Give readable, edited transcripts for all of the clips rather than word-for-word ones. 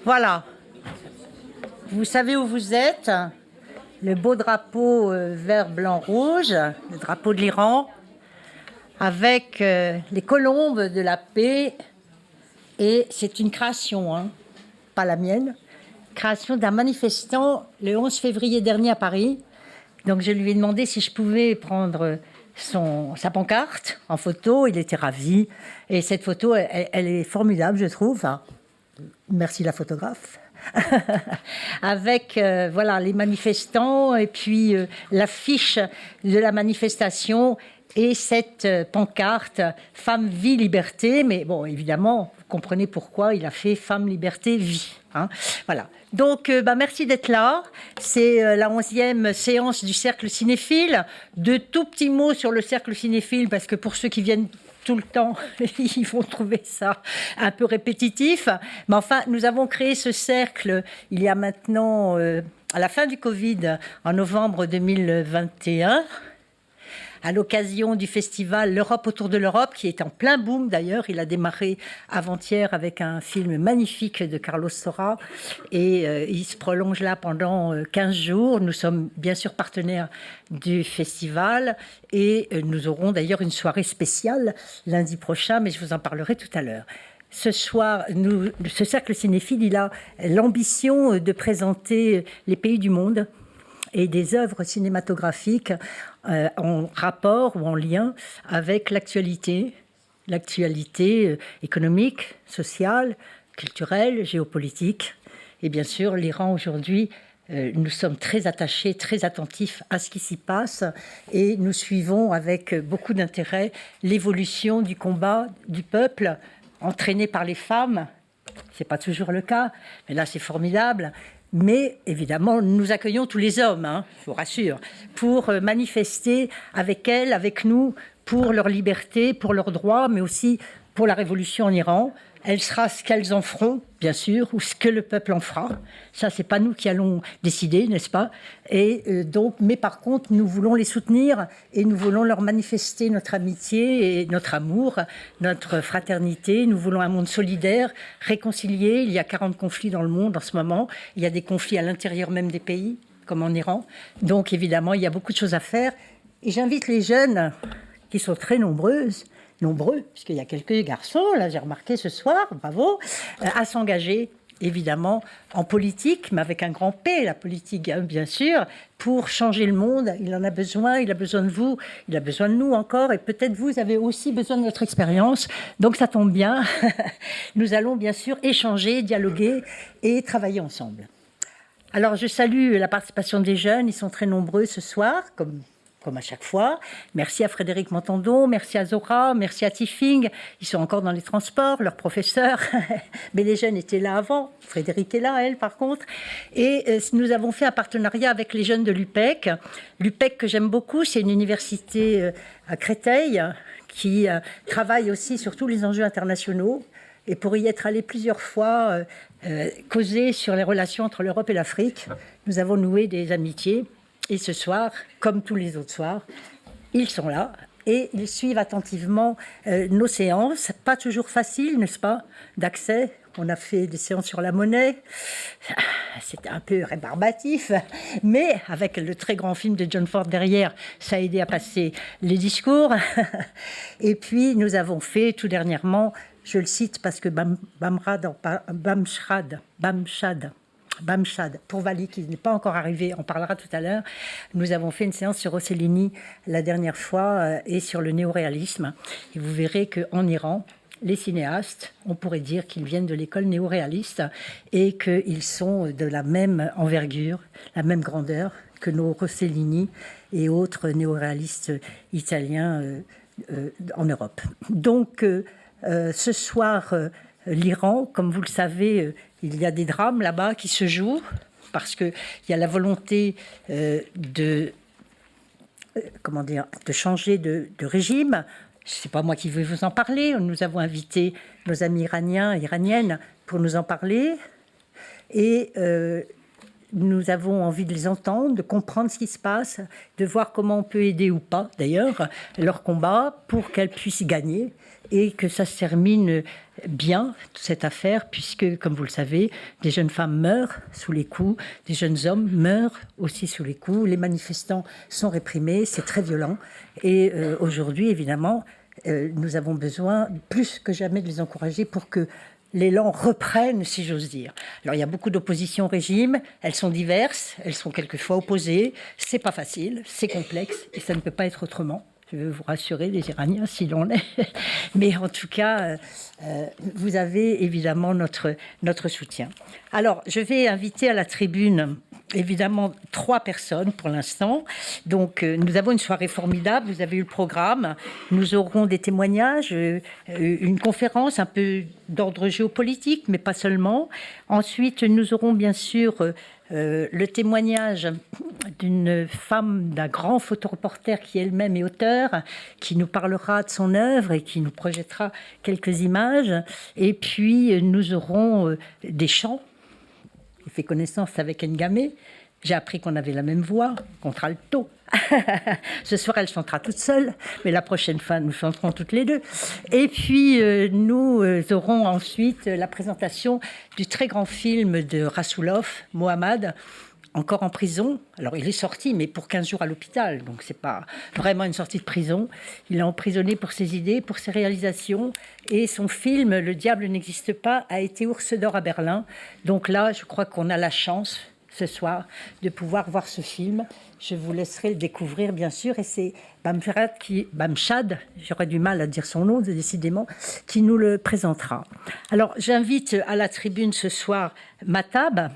Voilà. Vous savez où vous êtes. Le beau drapeau vert, blanc, rouge, le drapeau de l'Iran, avec les colombes de la paix. Et c'est une création, hein, pas la mienne, création d'un manifestant le 11 février dernier à Paris. Donc je lui ai demandé si je pouvais prendre sa pancarte en photo. Il était ravi. Et cette photo, elle est formidable, je trouve. Enfin, merci la photographe. Avec voilà, les manifestants et puis l'affiche de la manifestation et cette pancarte « Femme, vie, liberté ». Mais bon, évidemment, vous comprenez pourquoi il a fait « Femme, liberté, vie ». Hein, voilà. Donc, merci d'être là. C'est la 11e séance du Cercle Cinéphile. De tout petits mots sur le Cercle Cinéphile, parce que pour ceux qui viennent tout le temps, ils vont trouver ça un peu répétitif. Mais enfin, nous avons créé ce cercle il y a maintenant, à la fin du Covid, en novembre 2021, à l'occasion du festival L'Europe autour de l'Europe, qui est en plein boom d'ailleurs. Il a démarré avant-hier avec un film magnifique de Carlos Saura et il se prolonge là pendant 15 jours. Nous sommes bien sûr partenaires du festival et nous aurons d'ailleurs une soirée spéciale lundi prochain, mais je vous en parlerai tout à l'heure. Ce soir, ce cercle cinéphile, il a l'ambition de présenter les pays du monde et des œuvres cinématographiques en rapport ou en lien avec l'actualité économique, sociale, culturelle, géopolitique. Et bien sûr, l'Iran aujourd'hui, nous sommes très attachés, très attentifs à ce qui s'y passe et nous suivons avec beaucoup d'intérêt l'évolution du combat du peuple entraîné par les femmes. Ce n'est pas toujours le cas, mais là c'est formidable. Mais évidemment, nous accueillons tous les hommes, hein, je vous rassure, pour manifester avec elles, avec nous, pour leur liberté, pour leurs droits, mais aussi pour la révolution en Iran. Elle sera ce qu'elles en feront, bien sûr, ou ce que le peuple en fera. Ça, c'est pas nous qui allons décider, n'est-ce pas? Et donc, mais par contre, nous voulons les soutenir et nous voulons leur manifester notre amitié et notre amour, notre fraternité. Nous voulons un monde solidaire, réconcilié. Il y a 40 conflits dans le monde en ce moment. Il y a des conflits à l'intérieur même des pays, comme en Iran. Donc, évidemment, il y a beaucoup de choses à faire. Et j'invite les jeunes, qui sont très nombreux, puisqu'il y a quelques garçons, là j'ai remarqué ce soir, bravo, à s'engager évidemment en politique, mais avec un grand P, la politique bien sûr, pour changer le monde. Il en a besoin, il a besoin de vous, il a besoin de nous encore, et peut-être vous avez aussi besoin de notre expérience, donc ça tombe bien. Nous allons bien sûr échanger, dialoguer et travailler ensemble. Alors je salue la participation des jeunes, ils sont très nombreux ce soir, comme à chaque fois. Merci à Frédéric Montandon, merci à Zora, merci à Tiffing. Ils sont encore dans les transports, leurs professeurs. Mais les jeunes étaient là avant. Frédéric est là, elle, par contre. Et nous avons fait un partenariat avec les jeunes de l'UPEC. L'UPEC, que j'aime beaucoup, c'est une université à Créteil qui travaille aussi sur tous les enjeux internationaux. Et pour y être allé plusieurs fois, causer sur les relations entre l'Europe et l'Afrique, nous avons noué des amitiés. Et ce soir, comme tous les autres soirs, ils sont là et ils suivent attentivement nos séances. Pas toujours facile, n'est-ce pas, d'accès. On a fait des séances sur la monnaie. C'était un peu rébarbatif, mais avec le très grand film de John Ford derrière, ça a aidé à passer les discours. Et puis, nous avons fait tout dernièrement, je le cite parce que Bamshad, pour Vali, qui n'est pas encore arrivé, on parlera tout à l'heure. Nous avons fait une séance sur Rossellini la dernière fois et sur le néoréalisme. Et vous verrez qu'en Iran, les cinéastes, on pourrait dire qu'ils viennent de l'école néoréaliste et qu'ils sont de la même envergure, la même grandeur que nos Rossellini et autres néoréalistes italiens en Europe. Donc, ce soir, l'Iran, comme vous le savez, il y a des drames là-bas qui se jouent parce qu'il y a la volonté de changer de régime. Ce n'est pas moi qui vais vous en parler. Nous avons invité nos amis iraniens et iraniennes pour nous en parler. Et nous avons envie de les entendre, de comprendre ce qui se passe, de voir comment on peut aider ou pas, d'ailleurs, leur combat pour qu'elles puissent gagner et que ça se termine bien, cette affaire, puisque, comme vous le savez, des jeunes femmes meurent sous les coups, des jeunes hommes meurent aussi sous les coups, les manifestants sont réprimés, c'est très violent. Et aujourd'hui, évidemment, nous avons besoin, plus que jamais, de les encourager pour que l'élan reprenne, si j'ose dire. Alors, il y a beaucoup d'oppositions au régime, elles sont diverses, elles sont quelquefois opposées, c'est pas facile, c'est complexe, et ça ne peut pas être autrement. Je veux vous rassurer, les Iraniens, si l'on est. Mais en tout cas, vous avez évidemment notre soutien. Alors, je vais inviter à la tribune, évidemment, 3 personnes pour l'instant. Donc, nous avons une soirée formidable. Vous avez eu le programme. Nous aurons des témoignages, une conférence un peu d'ordre géopolitique, mais pas seulement. Ensuite, nous aurons bien sûr le témoignage d'une femme, d'un grand photoreporter qui elle-même est auteur, qui nous parlera de son œuvre et qui nous projettera quelques images. Et puis, nous aurons des chants. Il fait connaissance avec Ngamé. J'ai appris qu'on avait la même voix, contralto. Ce soir, elle chantera toute seule, mais la prochaine fois, nous chanterons toutes les deux. Et puis, nous aurons ensuite la présentation du très grand film de Rassoulov, Mohammad, encore en prison. Alors, il est sorti, mais pour 15 jours à l'hôpital, donc c'est pas vraiment une sortie de prison. Il est emprisonné pour ses idées, pour ses réalisations, et son film, Le diable n'existe pas, a été ours d'or à Berlin. Donc là, je crois qu'on a la chance, ce soir, de pouvoir voir ce film. Je vous laisserai le découvrir, bien sûr, et c'est Bamchad, j'aurais du mal à dire son nom, décidément, qui nous le présentera. Alors, j'invite à la tribune ce soir Matab,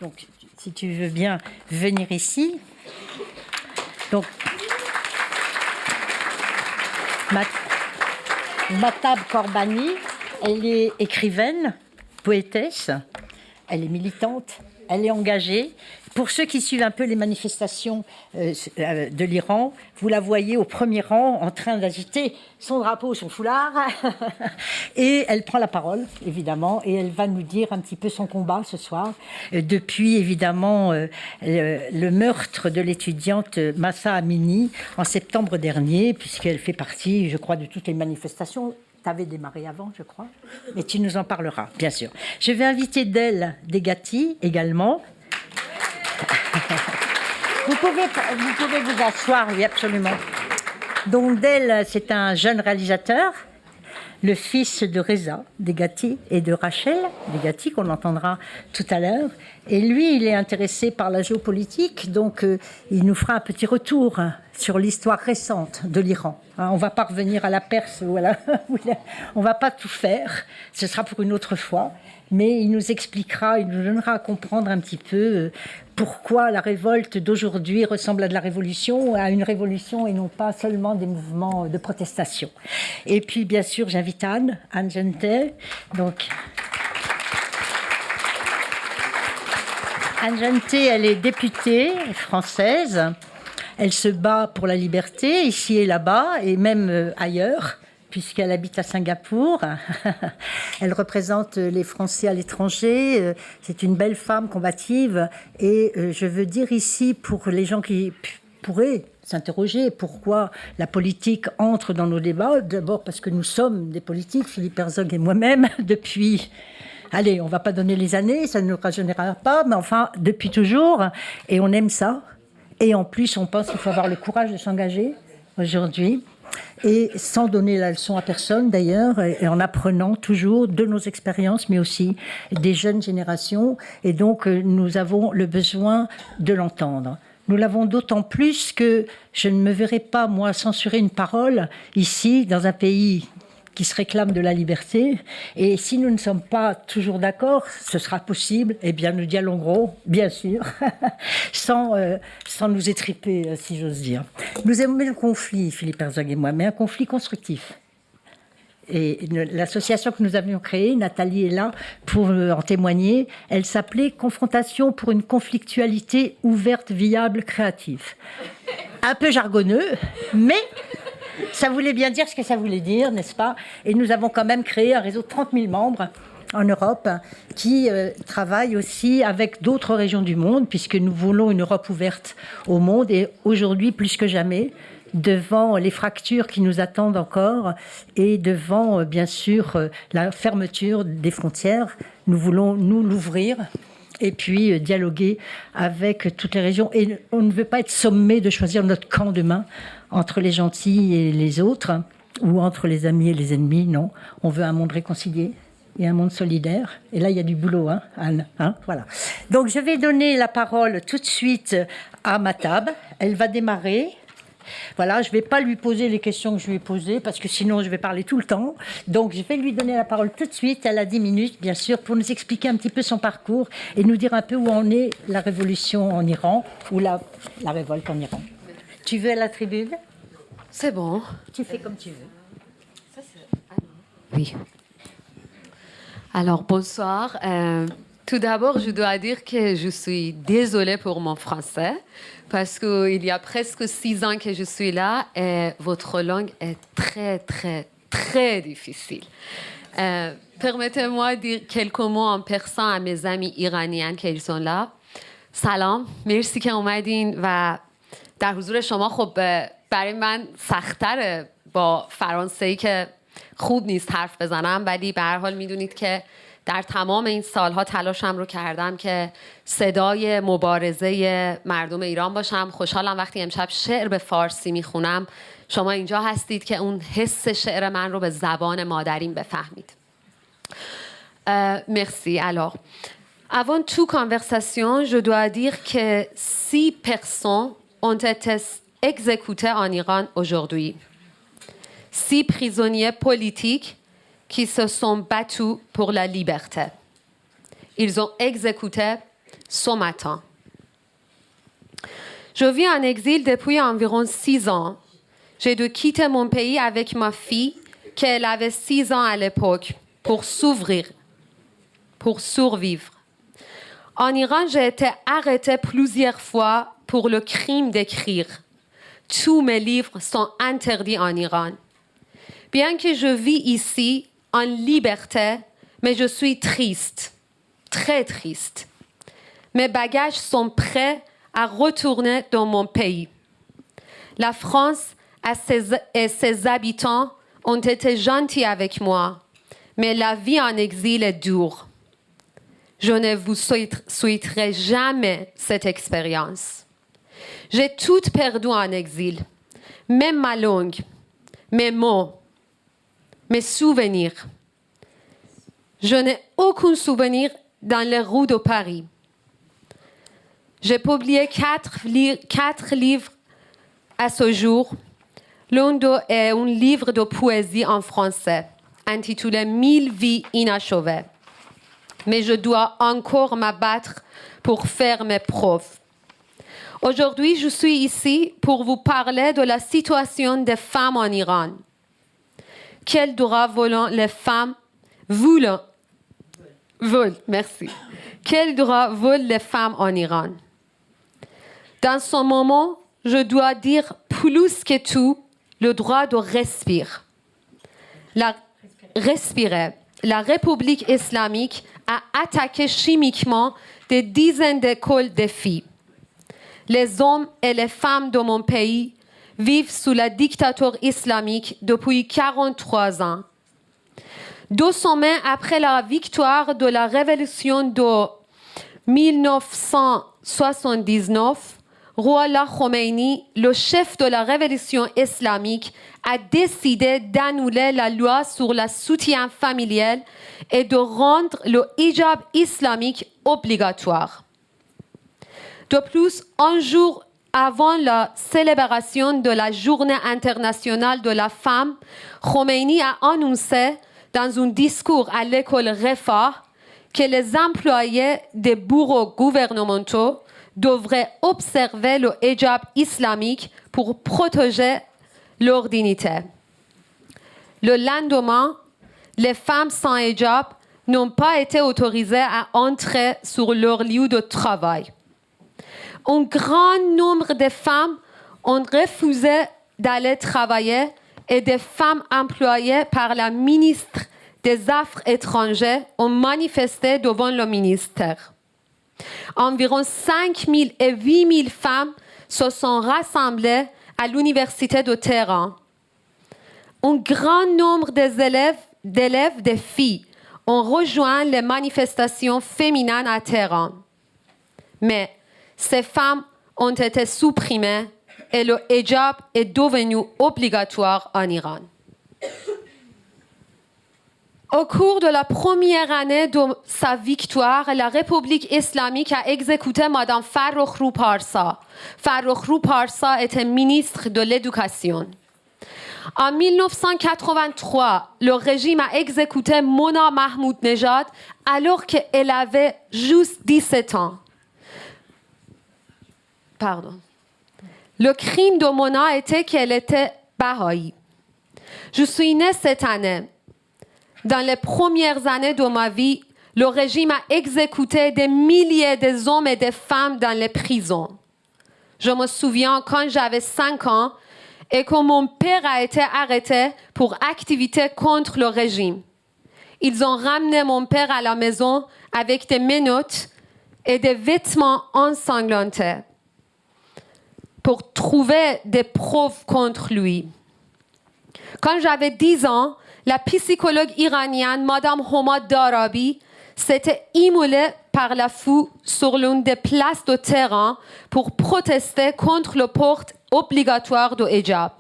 donc, si tu veux bien venir ici. Donc, Matab Korbani, elle est écrivaine, poétesse, elle est militante, elle est engagée. Pour ceux qui suivent un peu les manifestations de l'Iran, vous la voyez au premier rang en train d'agiter son drapeau, son foulard. Et elle prend la parole, évidemment, et elle va nous dire un petit peu son combat ce soir. Depuis, évidemment, le meurtre de l'étudiante Mahsa Amini en septembre dernier, puisqu'elle fait partie, je crois, de toutes les manifestations. Tu avais démarré avant, je crois, mais tu nous en parleras, bien sûr. Je vais inviter Del Degati également. Vous pouvez vous asseoir, oui, absolument. Donc, Del, c'est un jeune réalisateur, le fils de Reza Degati et de Rachel Degati, qu'on entendra tout à l'heure. Et lui, il est intéressé par la géopolitique, donc il nous fera un petit retour sur l'histoire récente de l'Iran. On ne va pas revenir à la Perse, voilà. On ne va pas tout faire, ce sera pour une autre fois. Mais il nous expliquera, il nous donnera à comprendre un petit peu pourquoi la révolte d'aujourd'hui ressemble à de la révolution, à une révolution et non pas seulement des mouvements de protestation. Et puis, bien sûr, j'invite Anne Gente. Donc, Anne Gente, elle est députée française. Elle se bat pour la liberté, ici et là-bas, et même ailleurs, puisqu'elle habite à Singapour. Elle représente les Français à l'étranger. C'est une belle femme combative. Et je veux dire ici, pour les gens qui pourraient s'interroger pourquoi la politique entre dans nos débats, d'abord parce que nous sommes des politiques, Philippe Herzog et moi-même, depuis... Allez, on ne va pas donner les années, ça ne nous rajeunira pas, mais enfin, depuis toujours. Et on aime ça. Et en plus, on pense qu'il faut avoir le courage de s'engager aujourd'hui. Et sans donner la leçon à personne d'ailleurs, et en apprenant toujours de nos expériences, mais aussi des jeunes générations. Et donc, nous avons le besoin de l'entendre. Nous l'avons d'autant plus que je ne me verrai pas, moi, censurer une parole ici, dans un pays qui se réclame de la liberté. Et si nous ne sommes pas toujours d'accord, ce sera possible. Eh bien, nous dialoguerons, bien sûr, sans nous étriper, si j'ose dire. Nous aimons le conflit, Philippe Herzog et moi, mais un conflit constructif. Et l'association que nous avions créée, Nathalie est là pour en témoigner, elle s'appelait « Confrontation pour une conflictualité ouverte, viable, créative ». Un peu jargonneux, mais... ça voulait bien dire ce que ça voulait dire, n'est-ce pas? Et nous avons quand même créé un réseau de 30 000 membres en Europe qui travaille aussi avec d'autres régions du monde, puisque nous voulons une Europe ouverte au monde. Et aujourd'hui, plus que jamais, devant les fractures qui nous attendent encore et devant, bien sûr, la fermeture des frontières, nous voulons nous l'ouvrir et puis dialoguer avec toutes les régions. Et on ne veut pas être sommé de choisir notre camp demain entre les gentils et les autres, ou entre les amis et les ennemis, non. On veut un monde réconcilié et un monde solidaire. Et là, il y a du boulot, hein, Anne, hein, voilà. Donc, je vais donner la parole tout de suite à Mahtab. Elle va démarrer. Voilà, je ne vais pas lui poser les questions que je lui ai posées, parce que sinon, je vais parler tout le temps. Donc, je vais lui donner la parole tout de suite. Elle a 10 minutes, bien sûr, pour nous expliquer un petit peu son parcours et nous dire un peu où en est la révolution en Iran, ou la révolte en Iran. Tu veux à la tribune ? C'est bon. Tu fais comme tu veux. Oui. Alors, bonsoir. Tout d'abord, je dois dire que je suis désolée pour mon français, parce qu'il y a presque 6 ans que je suis là et votre langue est très, très, très difficile. Permettez-moi de dire quelques mots en persan à mes amis iraniens qui sont là. سلام، مرسی که اومدین و در حضور شما. خب برای من سخت‌تره با فرانسه‌ای که خوب نیست حرف بزنم، ولی به هر حال میدونید که در تمام این سالها تلاشم رو کردم که صدای مبارزه مردم ایران باشم. خوشحالم وقتی امشب شعر به فارسی میخونم شما اینجا هستید که اون حس شعر من رو به زبان مادریم بفهمید. Merci. Alors, avant toute conversation, je dois dire que 6 personnes ont été exécutées en Iran aujourd'hui. 6 prisonniers politiques qui se sont battus pour la liberté. Ils ont exécuté ce matin. Je vis en exil depuis environ 6 ans. J'ai dû quitter mon pays avec ma fille, qu'elle avait 6 ans à l'époque, pour survivre. En Iran, j'ai été arrêtée plusieurs fois pour le crime d'écrire. Tous mes livres sont interdits en Iran. Bien que je vis ici en liberté, mais je suis triste, très triste. Mes bagages sont prêts à retourner dans mon pays. La France et ses habitants ont été gentils avec moi, mais la vie en exil est dure. Je ne vous souhaiterai jamais cette expérience. J'ai tout perdu en exil, même ma langue, mes mots, mes souvenirs. Je n'ai aucun souvenir dans les rues de Paris. J'ai publié 4 livres à ce jour. L'un est un livre de poésie en français, intitulé « 1000 vies inachevées ». Mais je dois encore m'abattre pour faire mes preuves. Aujourd'hui, je suis ici pour vous parler de la situation des femmes en Iran. Quels droits les femmes veulent, merci. Quels droits veulent les femmes en Iran? Dans ce moment, je dois dire plus que tout le droit de respirer. La République islamique a attaqué chimiquement des dizaines d'écoles de filles. Les hommes et les femmes de mon pays vivent sous la dictature islamique depuis 43 ans. 2 semaines après la victoire de la révolution de 1979, Ruhollah Khomeini, le chef de la révolution islamique, a décidé d'annuler la loi sur le soutien familial et de rendre le hijab islamique obligatoire. De plus, un jour avant la célébration de la Journée internationale de la femme, Khomeini a annoncé dans un discours à l'école Refah que les employés des bureaux gouvernementaux devraient observer le hijab islamique pour protéger leur dignité. Le lendemain, les femmes sans hijab n'ont pas été autorisées à entrer sur leur lieu de travail. Un grand nombre de femmes ont refusé d'aller travailler et des femmes employées par la ministre des Affaires étrangères ont manifesté devant le ministère. Environ 5 000 et 8 000 femmes se sont rassemblées à l'université de Téhéran. Un grand nombre d'élèves, des filles, ont rejoint les manifestations féminines à Téhéran. Mais ces femmes ont été supprimées et le hijab est devenu obligatoire en Iran. Au cours de la première année de sa victoire, la République islamique a exécuté Mme Farrokhroo Parsa. Farrokhroo Parsa était ministre de l'Éducation. En 1983, le régime a exécuté Mona Mahmoud-Nejad alors qu'elle avait juste 17 ans. Le crime de Mona était qu'elle était Baha'i. Je suis née cette année. Dans les premières années de ma vie, le régime a exécuté des milliers d'hommes et de femmes dans les prisons. Je me souviens quand j'avais 5 ans et que mon père a été arrêté pour activité contre le régime. Ils ont ramené mon père à la maison avec des menottes et des vêtements ensanglantés pour trouver des preuves contre lui. Quand j'avais 10 ans, la psychologue iranienne Madame Homa Darabi s'était immolée par la foule sur l'une des places de Téhéran pour protester contre le port obligatoire de hijab.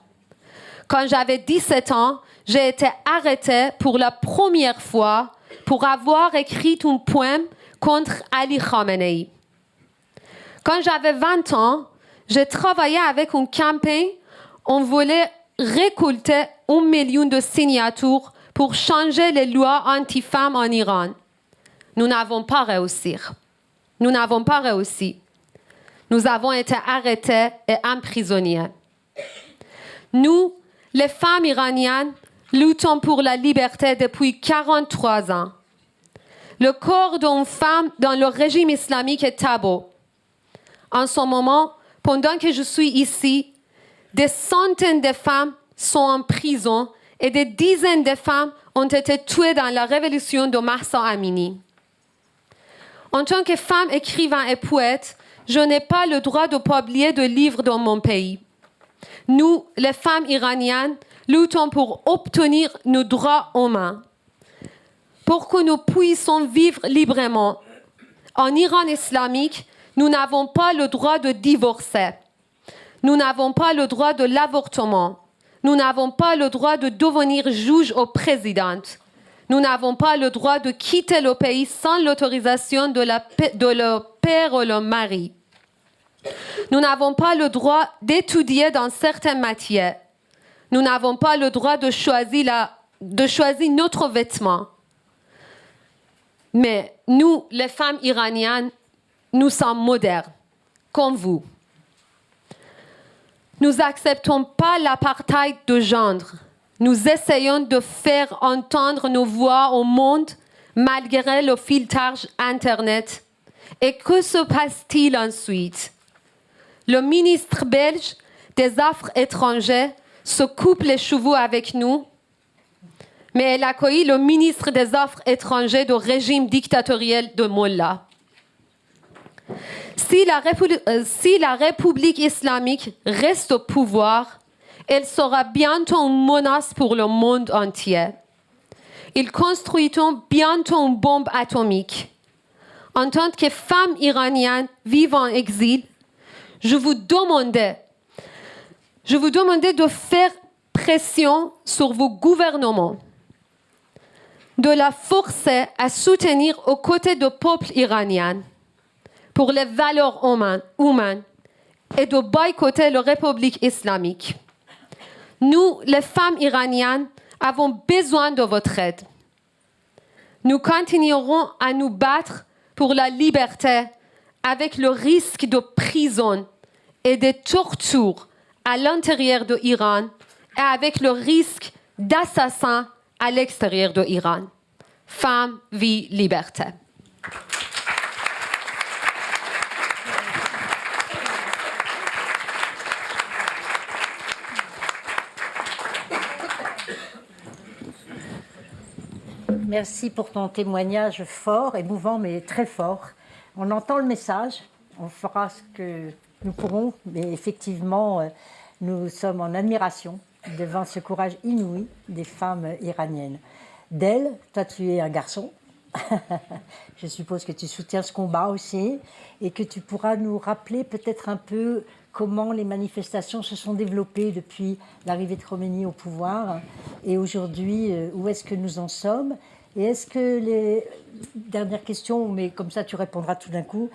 Quand j'avais 17 ans, j'ai été arrêtée pour la première fois pour avoir écrit un poème contre Ali Khamenei. Quand j'avais 20 ans, j'ai travaillé avec une campagne. On voulait récolter 1 million de signatures pour changer les lois anti-femmes en Iran. Nous n'avons pas réussi. Nous n'avons pas réussi. Nous avons été arrêtés et emprisonnés. Nous, les femmes iraniennes, luttons pour la liberté depuis 43 ans. Le corps d'une femme dans le régime islamique est tabou. En ce moment, pendant que je suis ici, des centaines de femmes sont en prison et des dizaines de femmes ont été tuées dans la révolution de Mahsa Amini. En tant que femme, écrivain et poète, je n'ai pas le droit de publier de livres dans mon pays. Nous, les femmes iraniennes, luttons pour obtenir nos droits humains, pour que nous puissions vivre librement. En Iran islamique, nous n'avons pas le droit de divorcer. Nous n'avons pas le droit de l'avortement. Nous n'avons pas le droit de devenir juge ou présidente. Nous n'avons pas le droit de quitter le pays sans l'autorisation de le père ou le mari. Nous n'avons pas le droit d'étudier dans certaines matières. Nous n'avons pas le droit de choisir notre vêtement. Mais nous, les femmes iraniennes, nous sommes modernes, comme vous. Nous n'acceptons pas l'apartheid de genre. Nous essayons de faire entendre nos voix au monde malgré le filtrage Internet. Et que se passe-t-il ensuite? Le ministre belge des Affaires étrangères se coupe les cheveux avec nous, mais elle accueille le ministre des Affaires étrangères du régime dictatorial de Mollah. Si la République islamique reste au pouvoir, elle sera bientôt une menace pour le monde entier. Ils construiront bientôt une bombe atomique. En tant que femme iranienne vivant en exil, je vous demandais de faire pression sur vos gouvernements, de la forcer à soutenir aux côtés du peuple iranien pour les valeurs humaines et de boycotter la République islamique. Nous, les femmes iraniennes, avons besoin de votre aide. Nous continuerons à nous battre pour la liberté avec le risque de prison et de torture à l'intérieur de l'Iran et avec le risque d'assassinat à l'extérieur de l'Iran. Femme, vie, liberté. Merci pour ton témoignage fort, émouvant, mais très fort. On entend le message, on fera ce que nous pourrons, mais effectivement, nous sommes en admiration devant ce courage inouï des femmes iraniennes. Del, toi tu es un garçon, je suppose que tu soutiens ce combat aussi, et que tu pourras nous rappeler peut-être un peu comment les manifestations se sont développées depuis l'arrivée de Khomeini au pouvoir, et aujourd'hui, où est-ce que nous en sommes. Et est-ce que les dernières questions, mais comme ça tu répondras tout d'un coup,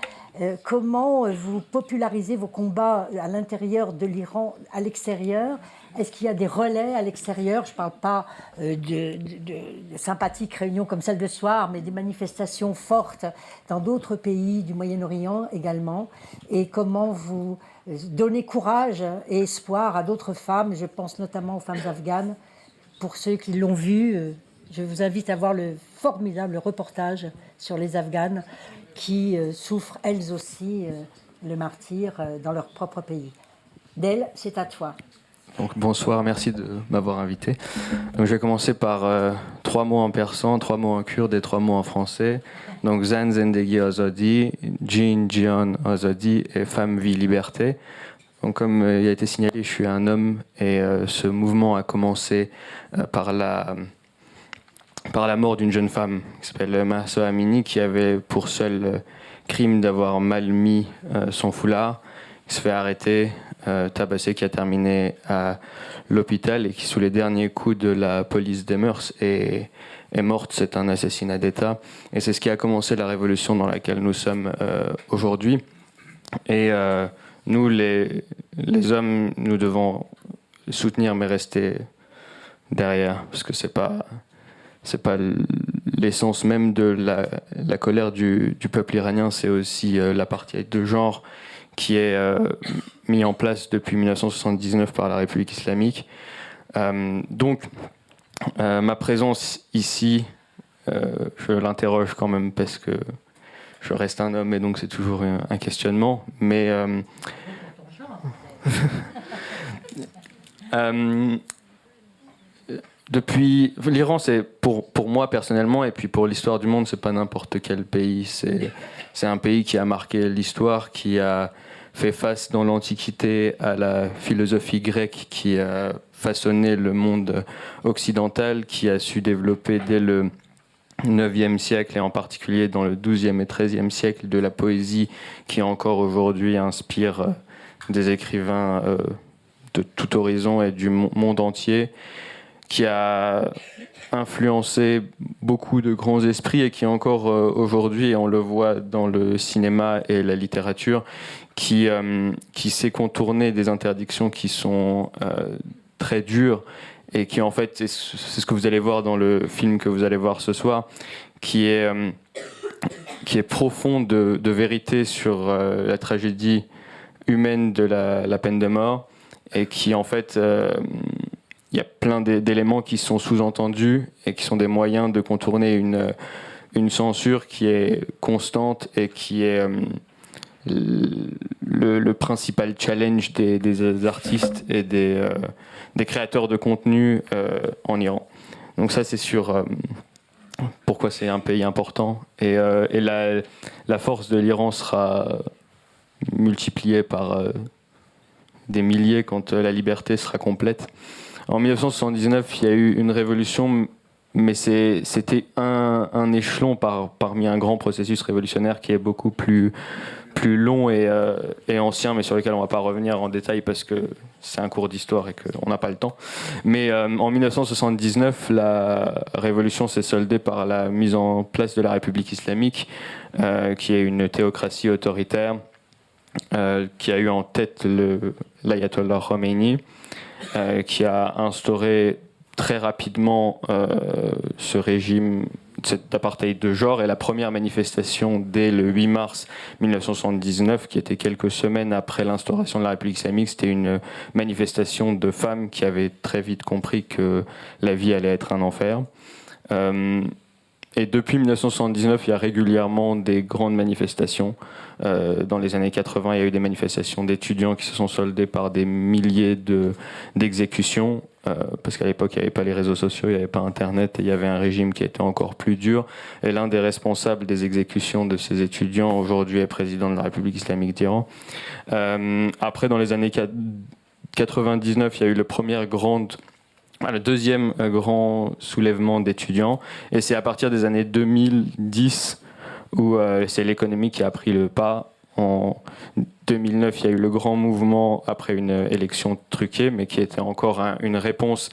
comment vous popularisez vos combats à l'intérieur de l'Iran, à l'extérieur? Est-ce qu'il y a des relais à l'extérieur? Je ne parle pas de sympathiques réunions comme celle de ce soir, mais des manifestations fortes dans d'autres pays du Moyen-Orient également. Et comment vous donnez courage et espoir à d'autres femmes, je pense notamment aux femmes afghanes, pour ceux qui l'ont vu. Je vous invite à voir le formidable reportage sur les Afghanes qui souffrent elles aussi le martyre dans leur propre pays. Del, c'est à toi. Donc, bonsoir, merci de m'avoir invité. Donc, je vais commencer par 3 mots en persan, 3 mots en kurde et 3 mots en français. Donc Zan, Zendegi, Azadi, Jin, Jian, Azadi et Femme, Vie, Liberté. Donc, comme il a été signalé, je suis un homme et ce mouvement a commencé par la mort d'une jeune femme qui s'appelle Mahsa Amini, qui avait pour seul crime d'avoir mal mis son foulard, qui se fait arrêter, tabassé, qui a terminé à l'hôpital et qui, sous les derniers coups de la police des mœurs, est morte. C'est un assassinat d'État. Et c'est ce qui a commencé la révolution dans laquelle nous sommes aujourd'hui. Et nous, les hommes, nous devons soutenir, mais rester derrière, parce que c'est pas l'essence même de la colère du peuple iranien, c'est aussi l'apartheid de genre qui est mis en place depuis 1979 par la République islamique. Donc, ma présence ici, je l'interroge quand même parce que je reste un homme et donc c'est toujours un questionnement. Mais depuis l'Iran, c'est pour moi personnellement et puis pour l'histoire du monde, c'est pas n'importe quel pays. C'est un pays qui a marqué l'histoire, qui a fait face dans l'Antiquité à la philosophie grecque qui a façonné le monde occidental, qui a su développer dès le 9e siècle et en particulier dans le 12e et 13e siècle de la poésie qui encore aujourd'hui inspire des écrivains de tout horizon et du monde entier, qui a influencé beaucoup de grands esprits et qui encore aujourd'hui, et on le voit dans le cinéma et la littérature, qui sait contourner des interdictions qui sont très dures et qui en fait, c'est ce que vous allez voir dans le film que vous allez voir ce soir, qui est profond de vérité sur la tragédie humaine de la peine de mort et qui en fait... il y a plein d'éléments qui sont sous-entendus et qui sont des moyens de contourner une censure qui est constante et qui est le principal challenge des artistes et des créateurs de contenu en Iran. Donc ça, c'est sur pourquoi c'est un pays important. Et la force de l'Iran sera multipliée par des milliers quand la liberté sera complète. En 1979, il y a eu une révolution, mais c'était un échelon parmi un grand processus révolutionnaire qui est beaucoup plus long et ancien, mais sur lequel on ne va pas revenir en détail parce que c'est un cours d'histoire et qu'on n'a pas le temps. Mais en 1979, la révolution s'est soldée par la mise en place de la République islamique, qui est une théocratie autoritaire, qui a eu en tête l'ayatollah Khomeini, qui a instauré très rapidement ce régime d'apartheid de genre. Et la première manifestation dès le 8 mars 1979, qui était quelques semaines après l'instauration de la République islamique, c'était une manifestation de femmes qui avaient très vite compris que la vie allait être un enfer. Et depuis 1979, il y a régulièrement des grandes manifestations. Dans les années 80, il y a eu des manifestations d'étudiants qui se sont soldées par des milliers d'exécutions. parce qu'à l'époque, il n'y avait pas les réseaux sociaux, il n'y avait pas Internet, et il y avait un régime qui était encore plus dur. Et l'un des responsables des exécutions de ces étudiants, aujourd'hui, est président de la République islamique d'Iran. Après, dans les années 99, il y a eu le deuxième grand soulèvement d'étudiants. Et c'est à partir des années 2010 où c'est l'économie qui a pris le pas. En 2009, il y a eu le grand mouvement après une élection truquée, mais qui était encore une réponse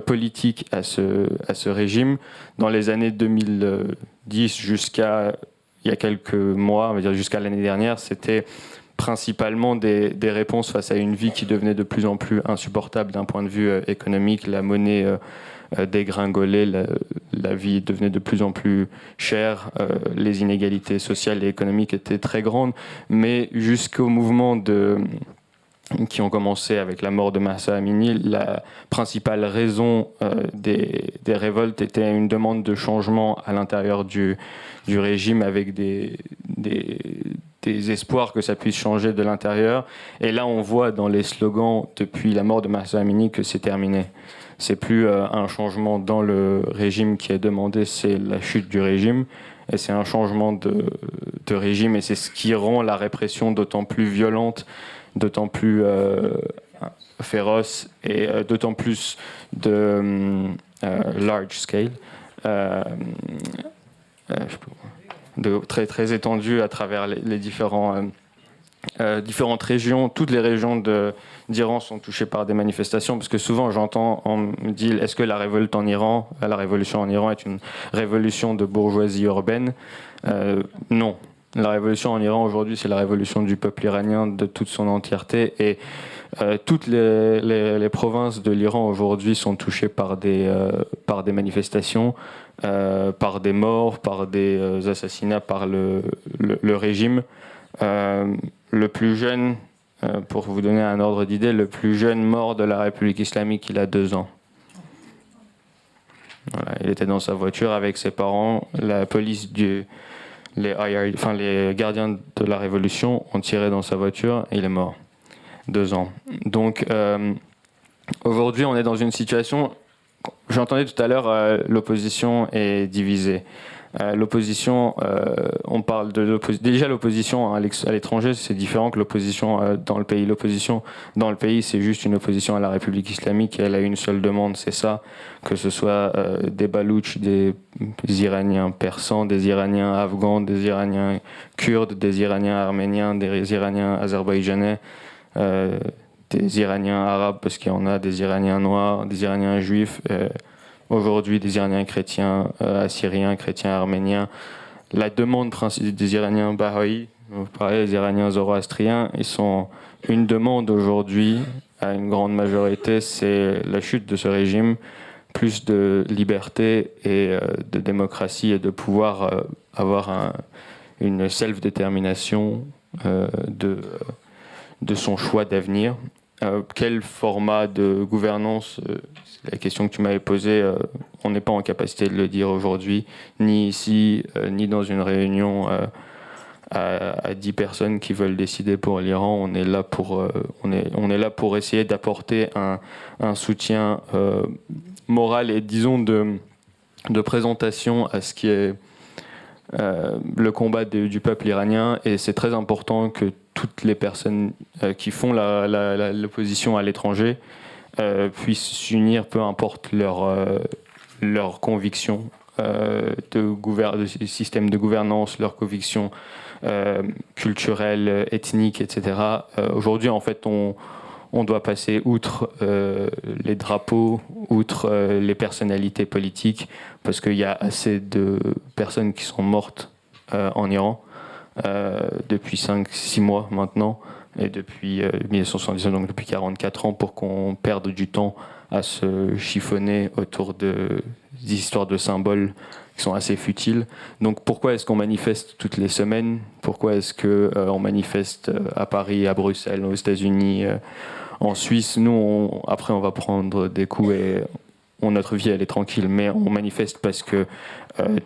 politique à ce régime. Dans les années 2010 jusqu'à il y a quelques mois, on va dire jusqu'à l'année dernière, c'était principalement des réponses face à une vie qui devenait de plus en plus insupportable d'un point de vue économique. La monnaie dégringolait, la vie devenait de plus en plus chère, les inégalités sociales et économiques étaient très grandes, mais jusqu'au mouvement qui ont commencé avec la mort de Mahsa Amini, la principale raison des révoltes était une demande de changement à l'intérieur du régime, avec des espoirs que ça puisse changer de l'intérieur. Et là, on voit dans les slogans depuis la mort de Mahsa Amini que c'est terminé. C'est plus un changement dans le régime qui est demandé, c'est la chute du régime. Et c'est un changement de régime, et c'est ce qui rend la répression d'autant plus violente, d'autant plus féroce, et d'autant plus de large scale, de très, très étendue à travers les différentes régions. Toutes les régions d'Iran sont touchées par des manifestations, parce que souvent on me dit, est-ce que la révolte en Iran, la révolution en Iran est une révolution de bourgeoisie urbaine? Non. La révolution en Iran aujourd'hui, c'est la révolution du peuple iranien de toute son entièreté, et toutes les provinces de l'Iran aujourd'hui sont touchées par des manifestations, par des morts, par des assassinats, par le régime. Le plus jeune, pour vous donner un ordre d'idée, le plus jeune mort de la République islamique, il a 2 ans. Voilà, il était dans sa voiture avec ses parents. La police les gardiens de la Révolution ont tiré dans sa voiture et il est mort. 2 ans. Donc aujourd'hui, on est dans une situation. J'entendais tout à l'heure, l'opposition est divisée. L'opposition, on parle de l'opposition. Déjà, l'opposition à l'étranger, c'est différent que l'opposition dans le pays. L'opposition dans le pays, c'est juste une opposition à la République islamique, et elle a une seule demande, c'est ça, que ce soit des Baloutches, des Iraniens persans, des Iraniens afghans, des Iraniens kurdes, des Iraniens arméniens, des Iraniens azerbaïdjanais, des Iraniens arabes, parce qu'il y en a, des Iraniens noirs, des Iraniens juifs. Aujourd'hui, des Iraniens chrétiens, assyriens, chrétiens arméniens. La demande principale des Iraniens Baha'i, vous parlez des Iraniens zoroastriens, ils sont une demande aujourd'hui, à une grande majorité, c'est la chute de ce régime, plus de liberté et de démocratie, et de pouvoir avoir une self-détermination de son choix d'avenir. Quel format de gouvernance, c'est la question que tu m'avais posée, on n'est pas en capacité de le dire aujourd'hui, ni ici, ni dans une réunion à 10 personnes qui veulent décider pour l'Iran. On est là pour essayer d'apporter un soutien moral et, disons, de présentation à ce qui est le combat du peuple iranien. Et c'est très important que toutes les personnes qui font l'opposition à l'étranger puissent s'unir, peu importe leur conviction de système de gouvernance, leurs convictions culturelles, ethniques, etc. Aujourd'hui, en fait, on doit passer outre les drapeaux, outre les personnalités politiques, parce qu'il y a assez de personnes qui sont mortes en Iran depuis 5-6 mois maintenant, et depuis 1979, donc depuis 44 ans, pour qu'on perde du temps à se chiffonner autour des histoires de symboles qui sont assez futiles. Donc pourquoi est-ce qu'on manifeste toutes les semaines? Pourquoi est-ce qu'on manifeste à Paris, à Bruxelles, aux États-Unis, en Suisse? Nous, après, on va prendre des coups et notre vie, elle est tranquille, mais on manifeste parce que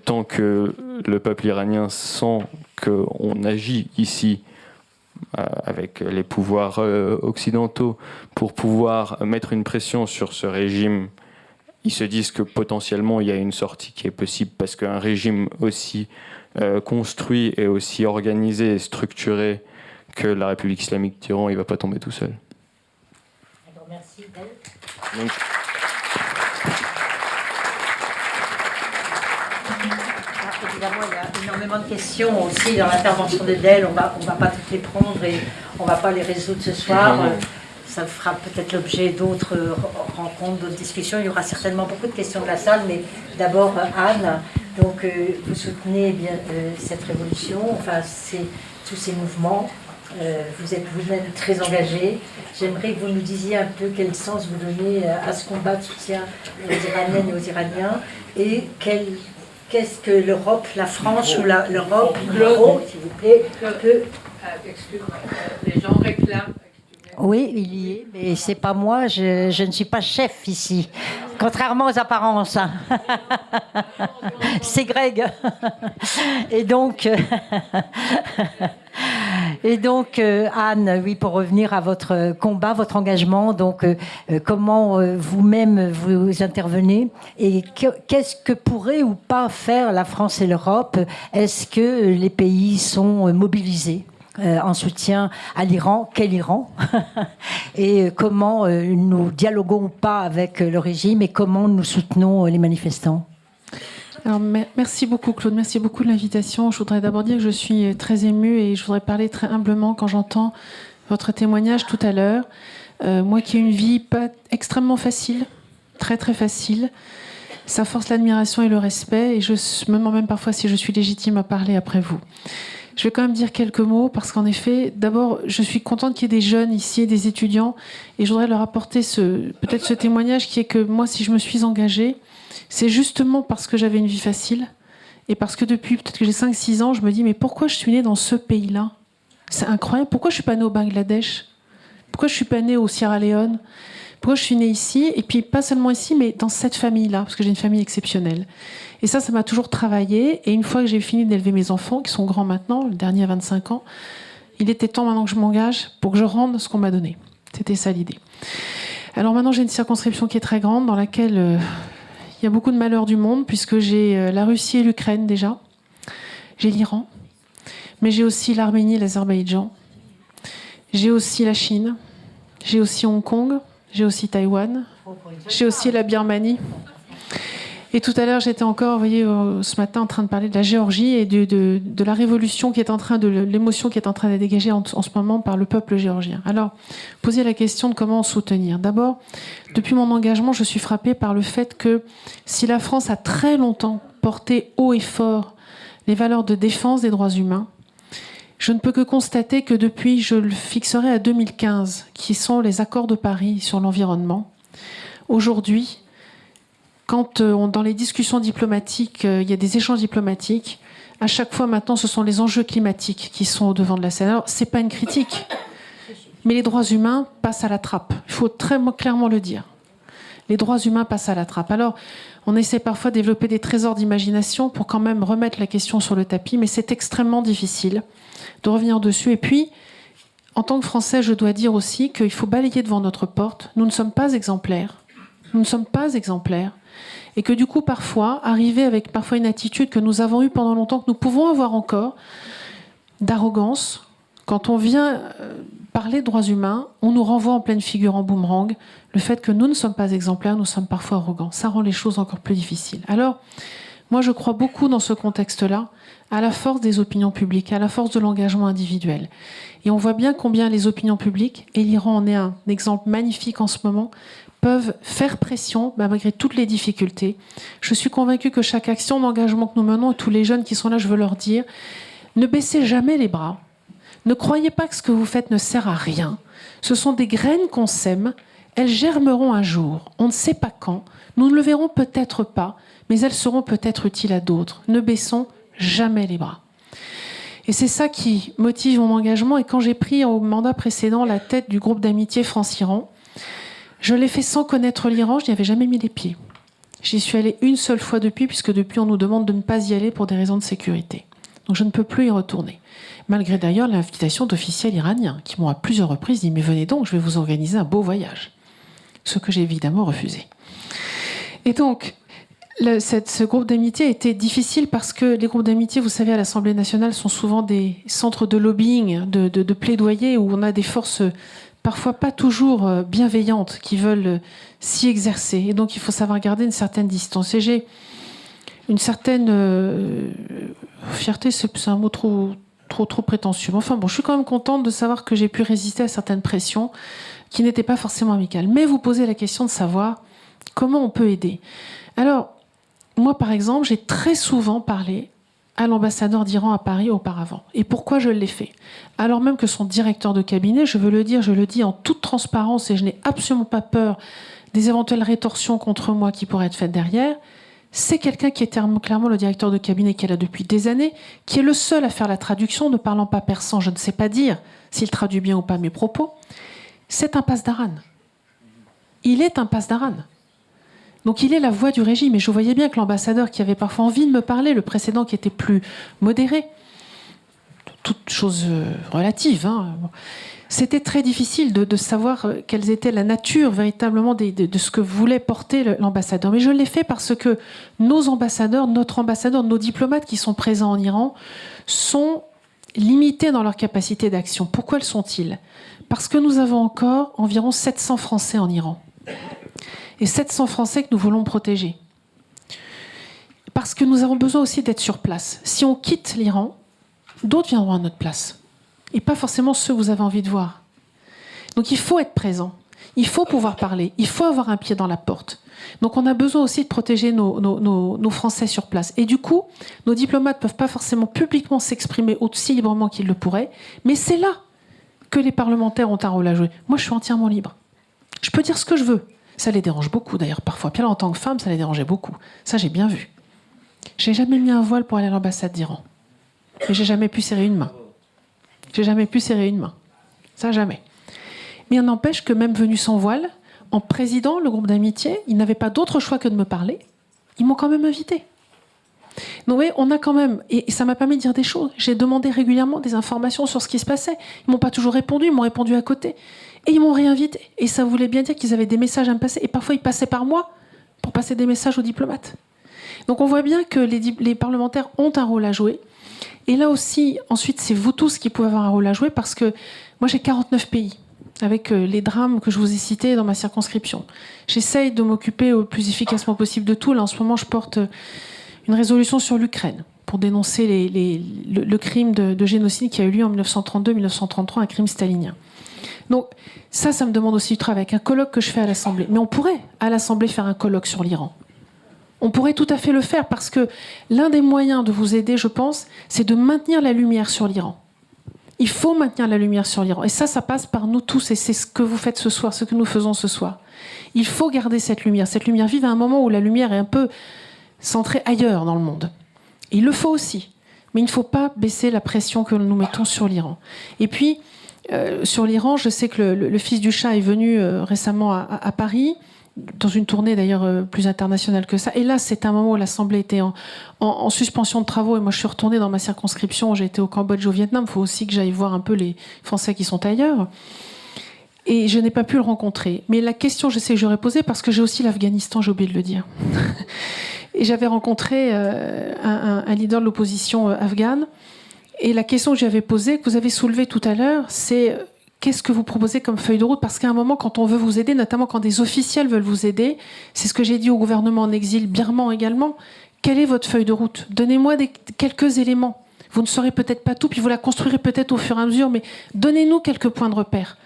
tant que le peuple iranien sent qu'on agit ici avec les pouvoirs occidentaux pour pouvoir mettre une pression sur ce régime. Ils se disent que potentiellement il y a une sortie qui est possible parce qu'un régime aussi construit et aussi organisé et structuré que la République islamique d'Iran, il ne va pas tomber tout seul. Merci. Donc, évidemment, il y a énormément de questions aussi dans l'intervention de Del. On va pas toutes les prendre et on ne va pas les résoudre ce soir. Ça fera peut-être l'objet d'autres rencontres, d'autres discussions. Il y aura certainement beaucoup de questions de la salle, mais d'abord Anne, donc vous soutenez bien cette révolution, enfin tous ces mouvements. Vous êtes vous-même très engagé. J'aimerais que vous nous disiez un peu quel sens vous donnez à ce combat de soutien aux Iraniennes et aux Iraniens et qu'est-ce que l'Europe, la France ou l'Europe, l'euro, s'il vous plaît, peut... Excuse-moi, les gens réclament. Oui, il y est, mais c'est pas moi, je ne suis pas chef ici, contrairement aux apparences. C'est Greg. Et donc, Anne, oui, pour revenir à votre combat, votre engagement, donc comment vous-même vous intervenez et qu'est-ce que pourrait ou pas faire la France et l'Europe? Est-ce que les pays sont mobilisés en soutien à l'Iran? Quel Iran? Et comment nous dialoguons pas avec le régime et comment nous soutenons les manifestants? Alors, merci beaucoup Claude, merci beaucoup de l'invitation. Je voudrais d'abord dire que je suis très émue et je voudrais parler très humblement quand j'entends votre témoignage tout à l'heure. Moi qui ai une vie pas extrêmement facile, très très facile, ça force l'admiration et le respect et je me demande même parfois si je suis légitime à parler après vous. Je vais quand même dire quelques mots parce qu'en effet, d'abord, je suis contente qu'il y ait des jeunes ici, des étudiants, et je voudrais leur apporter peut-être ce témoignage qui est que moi, si je me suis engagée, c'est justement parce que j'avais une vie facile et parce que depuis peut-être que j'ai 5-6 ans, je me dis mais pourquoi je suis née dans ce pays-là? C'est incroyable. Pourquoi je suis pas née au Bangladesh? Pourquoi je suis pas née au Sierra Leone? Pourquoi je suis née ici? Et puis pas seulement ici, mais dans cette famille-là, parce que j'ai une famille exceptionnelle. Et ça m'a toujours travaillé. Et une fois que j'ai fini d'élever mes enfants, qui sont grands maintenant, le dernier a 25 ans, il était temps maintenant que je m'engage pour que je rende ce qu'on m'a donné. C'était ça l'idée. Alors maintenant, j'ai une circonscription qui est très grande, dans laquelle il y a beaucoup de malheurs du monde, puisque j'ai la Russie et l'Ukraine déjà. J'ai l'Iran. Mais j'ai aussi l'Arménie et l'Azerbaïdjan. J'ai aussi la Chine. J'ai aussi Hong Kong. J'ai aussi Taïwan. J'ai aussi la Birmanie. Et tout à l'heure, j'étais encore, vous voyez, ce matin, en train de parler de la Géorgie et de la révolution qui est en train de l'émotion qui est en train de dégager en ce moment par le peuple géorgien. Alors, poser la question de comment soutenir. D'abord, depuis mon engagement, je suis frappée par le fait que si la France a très longtemps porté haut et fort les valeurs de défense des droits humains, je ne peux que constater que depuis, je le fixerai à 2015, qui sont les accords de Paris sur l'environnement. Aujourd'hui, quand dans les discussions diplomatiques, il y a des échanges diplomatiques, à chaque fois maintenant, ce sont les enjeux climatiques qui sont au devant de la scène. Alors, c'est pas une critique, mais les droits humains passent à la trappe. Il faut très clairement le dire. Les droits humains passent à la trappe. Alors, on essaie parfois de développer des trésors d'imagination pour quand même remettre la question sur le tapis, mais c'est extrêmement difficile de revenir dessus. Et puis, en tant que Français, je dois dire aussi qu'il faut balayer devant notre porte. Nous ne sommes pas exemplaires. Nous ne sommes pas exemplaires. Et que du coup, parfois, arriver avec parfois une attitude que nous avons eue pendant longtemps, que nous pouvons avoir encore, d'arrogance, quand on vient parler de droits humains, on nous renvoie en pleine figure en boomerang le fait que nous ne sommes pas exemplaires, nous sommes parfois arrogants. Ça rend les choses encore plus difficiles. Alors, moi, je crois beaucoup dans ce contexte-là à la force des opinions publiques, à la force de l'engagement individuel. Et on voit bien combien les opinions publiques, et l'Iran en est un exemple magnifique en ce moment, peuvent faire pression malgré toutes les difficultés. Je suis convaincue que chaque action d'engagement que nous menons, et tous les jeunes qui sont là, je veux leur dire, ne baissez jamais les bras. Ne croyez pas que ce que vous faites ne sert à rien. Ce sont des graines qu'on sème, elles germeront un jour. On ne sait pas quand, nous ne le verrons peut-être pas, mais elles seront peut-être utiles à d'autres. Ne baissons jamais les bras. Et c'est ça qui motive mon engagement. Et quand j'ai pris au mandat précédent la tête du groupe d'amitié France-Iran, je l'ai fait sans connaître l'Iran, je n'y avais jamais mis les pieds. J'y suis allée une seule fois depuis, puisque depuis on nous demande de ne pas y aller pour des raisons de sécurité. Donc je ne peux plus y retourner. Malgré d'ailleurs l'invitation d'officiels iraniens qui m'ont à plusieurs reprises dit « Mais venez donc, je vais vous organiser un beau voyage ». Ce que j'ai évidemment refusé. Et donc, ce groupe d'amitié était difficile parce que les groupes d'amitié, vous savez, à l'Assemblée nationale sont souvent des centres de lobbying, de plaidoyer où on a des forces parfois pas toujours bienveillantes qui veulent s'y exercer. Et donc il faut savoir garder une certaine distance. Et j'ai une certaine fierté, c'est un mot trop prétentieux. Enfin bon, je suis quand même contente de savoir que j'ai pu résister à certaines pressions qui n'étaient pas forcément amicales. Mais vous posez la question de savoir comment on peut aider. Alors, moi par exemple, j'ai très souvent parlé à l'ambassadeur d'Iran à Paris auparavant. Et pourquoi je l'ai fait? Alors même que son directeur de cabinet, je veux le dire, je le dis en toute transparence et je n'ai absolument pas peur des éventuelles rétorsions contre moi qui pourraient être faites derrière, c'est quelqu'un qui est clairement le directeur de cabinet qui est là depuis des années, qui est le seul à faire la traduction, ne parlant pas persan, je ne sais pas dire s'il traduit bien ou pas mes propos. C'est un pasdaran. Il est un pasdaran. Donc il est la voix du régime. Et je voyais bien que l'ambassadeur qui avait parfois envie de me parler, le précédent qui était plus modéré, toute chose relative, hein, c'était très difficile de savoir quelle était la nature véritablement de ce que voulait porter l'ambassadeur. Mais je l'ai fait parce que nos ambassadeurs, notre ambassadeur, nos diplomates qui sont présents en Iran sont limités dans leur capacité d'action. Pourquoi le sont-ils? Parce que nous avons encore environ 700 Français en Iran. Et 700 Français que nous voulons protéger. Parce que nous avons besoin aussi d'être sur place. Si on quitte l'Iran, d'autres viendront à notre place. Et pas forcément ceux que vous avez envie de voir. Donc il faut être présent. Il faut pouvoir parler. Il faut avoir un pied dans la porte. Donc on a besoin aussi de protéger nos Français sur place. Et du coup, nos diplomates ne peuvent pas forcément publiquement s'exprimer aussi librement qu'ils le pourraient. Mais c'est là que les parlementaires ont un rôle à jouer. Moi, je suis entièrement libre. Je peux dire ce que je veux. Ça les dérange beaucoup, d'ailleurs, parfois. Puis là, en tant que femme, ça les dérangeait beaucoup. Ça, j'ai bien vu. J'ai jamais mis un voile pour aller à l'ambassade d'Iran. Mais j'ai jamais pu serrer une main. J'ai jamais pu serrer une main. Ça, jamais. Mais il n'empêche que même venu sans voile, en présidant le groupe d'amitié, ils n'avaient pas d'autre choix que de me parler. Ils m'ont quand même invité. Donc, oui, on a quand même... Et ça m'a permis de dire des choses. J'ai demandé régulièrement des informations sur ce qui se passait. Ils m'ont pas toujours répondu, ils m'ont répondu à côté. Et ils m'ont réinvité. Et ça voulait bien dire qu'ils avaient des messages à me passer. Et parfois, ils passaient par moi pour passer des messages aux diplomates. Donc on voit bien que les parlementaires ont un rôle à jouer. Et là aussi, ensuite, c'est vous tous qui pouvez avoir un rôle à jouer parce que moi, j'ai 49 pays avec les drames que je vous ai cités dans ma circonscription. J'essaye de m'occuper au plus efficacement possible de tout. Là, en ce moment, je porte une résolution sur l'Ukraine pour dénoncer le crime de génocide qui a eu lieu en 1932-1933, un crime stalinien. Donc ça me demande aussi du travail avec un colloque que je fais à l'Assemblée. Mais on pourrait, à l'Assemblée, faire un colloque sur l'Iran. On pourrait tout à fait le faire parce que l'un des moyens de vous aider, je pense, c'est de maintenir la lumière sur l'Iran. Il faut maintenir la lumière sur l'Iran. Et ça passe par nous tous. Et c'est ce que vous faites ce soir, ce que nous faisons ce soir. Il faut garder cette lumière vive à un moment où la lumière est un peu centrée ailleurs dans le monde. Et il le faut aussi. Mais il ne faut pas baisser la pression que nous mettons sur l'Iran. Et puis, sur l'Iran, je sais que le fils du Shah est venu récemment à Paris, dans une tournée d'ailleurs plus internationale que ça. Et là, c'est un moment où l'Assemblée était en suspension de travaux. Et moi, je suis retournée dans ma circonscription. J'ai été au Cambodge, au Vietnam. Il faut aussi que j'aille voir un peu les Français qui sont ailleurs. Et je n'ai pas pu le rencontrer. Mais la question, je sais que j'aurais posée, parce que j'ai aussi l'Afghanistan, j'ai oublié de le dire. Et j'avais rencontré un leader de l'opposition afghane. Et la question que j'avais posée, que vous avez soulevée tout à l'heure, c'est... Qu'est-ce que vous proposez comme feuille de route? Parce qu'à un moment, quand on veut vous aider, notamment quand des officiels veulent vous aider, c'est ce que j'ai dit au gouvernement en exil birman également, quelle est votre feuille de route? Donnez-moi quelques éléments. Vous ne saurez peut-être pas tout, puis vous la construirez peut-être au fur et à mesure, mais donnez-nous quelques points de repère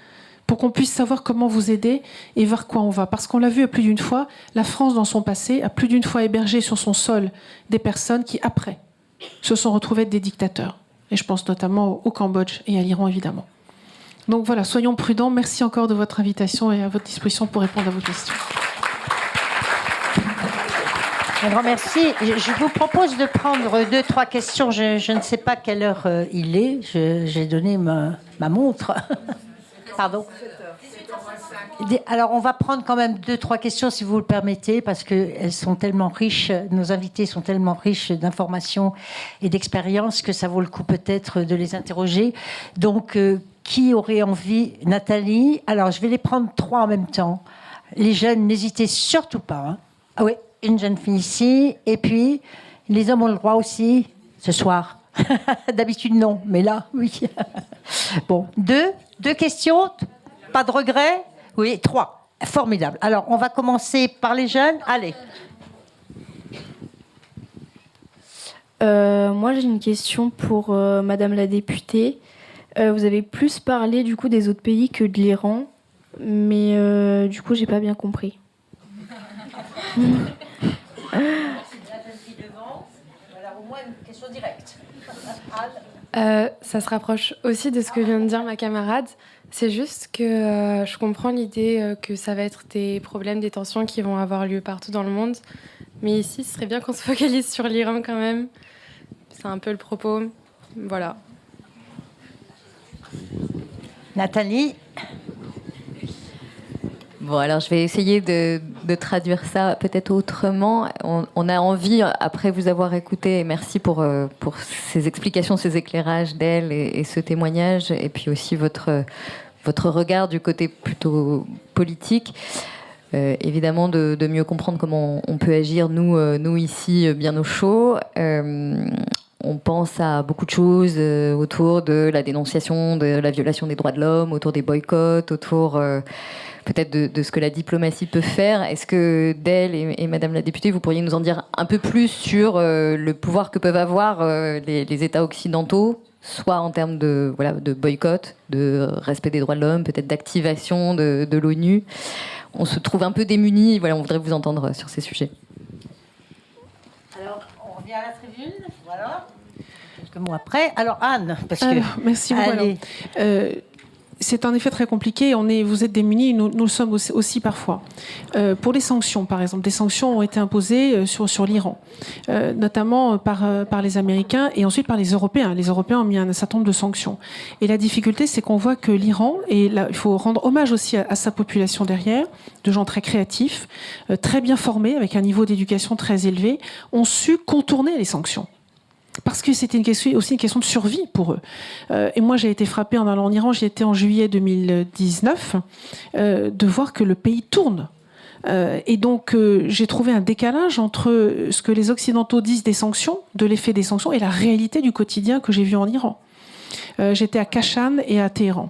pour qu'on puisse savoir comment vous aider et vers quoi on va. Parce qu'on l'a vu plus d'une fois, la France, dans son passé, a plus d'une fois hébergé sur son sol des personnes qui, après, se sont retrouvées être des dictateurs. Et je pense notamment au Cambodge et à l'Iran, évidemment. Donc voilà, soyons prudents. Merci encore de votre invitation et à votre disposition pour répondre à vos questions. Un grand merci. Je vous propose de prendre 2-3 questions. Je ne sais pas quelle heure il est. J'ai donné ma montre. Pardon. 18h05. Alors, on va prendre quand même 2-3 questions, si vous le permettez, parce qu'elles sont tellement riches, nos invités sont tellement riches d'informations et d'expériences que ça vaut le coup peut-être de les interroger. Donc, qui aurait envie? Nathalie? Alors, je vais les prendre 3 en même temps. Les jeunes, n'hésitez surtout pas. Hein. Ah oui, une jeune fille ici. Et puis, les hommes ont le droit aussi, ce soir. D'habitude, non, mais là, oui. Bon, 2 questions. Pas de regret? Oui, 3. Formidable. Alors, on va commencer par les jeunes. Allez. Moi, j'ai une question pour Madame la députée. Vous avez plus parlé du coup des autres pays que de l'Iran, mais du coup, j'ai pas bien compris. Au moins une question directe. Ça se rapproche aussi de ce que vient de dire ma camarade. C'est juste que je comprends l'idée que ça va être des problèmes, des tensions qui vont avoir lieu partout dans le monde. Mais ici, ce serait bien qu'on se focalise sur l'Iran quand même. C'est un peu le propos. Voilà. Nathalie? Bon, alors je vais essayer de traduire ça peut-être autrement. On a envie, après vous avoir écouté, et merci pour ces explications, ces éclairages d'elle et ce témoignage, et puis aussi votre regard du côté plutôt politique. Évidemment, de mieux comprendre comment on peut agir, nous ici, bien au chaud. On pense à beaucoup de choses autour de la dénonciation de la violation des droits de l'homme, autour des boycotts, autour peut-être de ce que la diplomatie peut faire. Est-ce que Del et Madame la députée, vous pourriez nous en dire un peu plus sur le pouvoir que peuvent avoir les États occidentaux, soit en termes de boycott, de respect des droits de l'homme, peut-être d'activation de l'ONU? On se trouve un peu démunis. Voilà, on voudrait vous entendre sur ces sujets. Alors, on revient à la tribune. Voilà. Quelques mots après. Alors, Anne, parce que... Alors, merci beaucoup. Allez. C'est en effet très compliqué. Vous êtes démunis, nous le sommes aussi parfois. Pour les sanctions, par exemple, des sanctions ont été imposées sur l'Iran, notamment par les Américains et ensuite par les Européens. Les Européens ont mis un certain nombre de sanctions. Et la difficulté, c'est qu'on voit que l'Iran, et là, il faut rendre hommage aussi à sa population derrière, de gens très créatifs, très bien formés, avec un niveau d'éducation très élevé, ont su contourner les sanctions. Parce que c'était aussi une question de survie pour eux. Et moi, j'ai été frappée en allant en Iran, j'y étais en juillet 2019, de voir que le pays tourne. Et donc, j'ai trouvé un décalage entre ce que les Occidentaux disent des sanctions, de l'effet des sanctions, et la réalité du quotidien que j'ai vu en Iran. J'étais à Kashan et à Téhéran.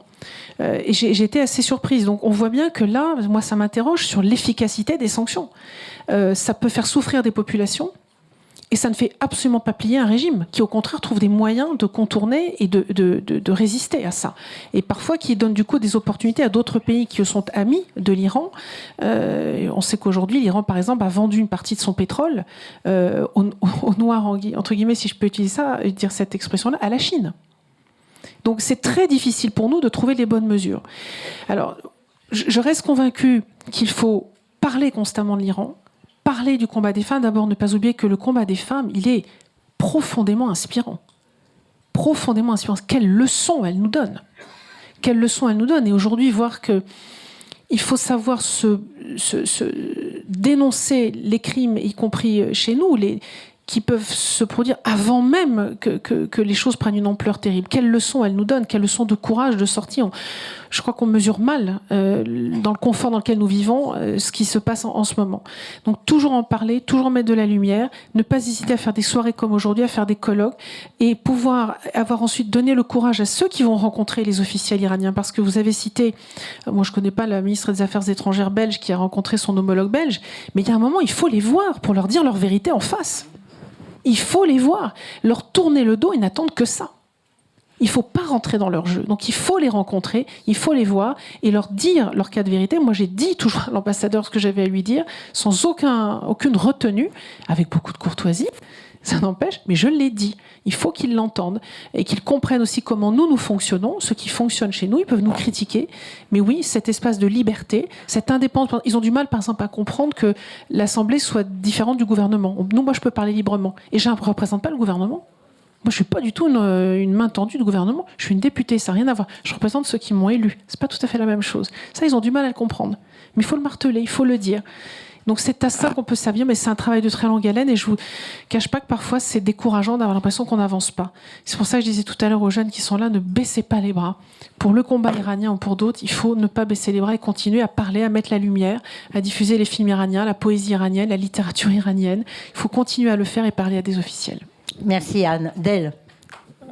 Et j'ai été assez surprise. Donc, on voit bien que là, moi, ça m'interroge sur l'efficacité des sanctions. Ça peut faire souffrir des populations. Et ça ne fait absolument pas plier un régime qui, au contraire, trouve des moyens de contourner et de résister à ça. Et parfois qui donne du coup des opportunités à d'autres pays qui sont amis de l'Iran. On sait qu'aujourd'hui, l'Iran, par exemple, a vendu une partie de son pétrole au noir, entre guillemets, si je peux utiliser ça, dire cette expression-là, à la Chine. Donc c'est très difficile pour nous de trouver les bonnes mesures. Alors, je reste convaincue qu'il faut parler constamment de l'Iran, parler du combat des femmes. D'abord, ne pas oublier que le combat des femmes, il est profondément inspirant. Profondément inspirant. Quelle leçon elle nous donne. Quelle leçon elle nous donne. Et aujourd'hui, voir que il faut savoir dénoncer les crimes, y compris chez nous, qui peuvent se produire avant même que les choses prennent une ampleur terrible. Quelle leçon elle nous donne, quelle leçon de courage, de sortie. Je crois qu'on mesure mal, dans le confort dans lequel nous vivons, ce qui se passe en ce moment. Donc toujours en parler, toujours mettre de la lumière, ne pas hésiter à faire des soirées comme aujourd'hui, à faire des colloques, et pouvoir avoir ensuite donné le courage à ceux qui vont rencontrer les officiels iraniens. Parce que vous avez cité, moi je ne connais pas la ministre des Affaires étrangères belge qui a rencontré son homologue belge, mais il y a un moment, il faut les voir pour leur dire leur vérité en face. Il faut les voir, leur tourner le dos et n'attendre que ça. Il ne faut pas rentrer dans leur jeu. Donc il faut les rencontrer, il faut les voir et leur dire leur cas de vérité. Moi j'ai dit toujours à l'ambassadeur ce que j'avais à lui dire, sans aucune retenue, avec beaucoup de courtoisie, ça n'empêche, mais je l'ai dit. Il faut qu'ils l'entendent et qu'ils comprennent aussi comment nous fonctionnons. Ceux qui fonctionnent chez nous, ils peuvent nous critiquer. Mais oui, cet espace de liberté, cette indépendance, ils ont du mal, par exemple, à comprendre que l'Assemblée soit différente du gouvernement. Nous, moi, je peux parler librement. Et je ne représente pas le gouvernement. Moi, je suis pas du tout une main tendue du gouvernement. Je suis une députée, ça n'a rien à voir. Je représente ceux qui m'ont élu. C'est pas tout à fait la même chose. Ça, ils ont du mal à le comprendre. Mais il faut le marteler, il faut le dire. Donc c'est à ça qu'on peut servir, mais c'est un travail de très longue haleine et je vous cache pas que parfois c'est décourageant d'avoir l'impression qu'on n'avance pas. C'est pour ça que je disais tout à l'heure aux jeunes qui sont là, ne baissez pas les bras. Pour le combat iranien ou pour d'autres, il faut ne pas baisser les bras et continuer à parler, à mettre la lumière, à diffuser les films iraniens, la poésie iranienne, la littérature iranienne. Il faut continuer à le faire et parler à des officiels. Merci Anne. Del.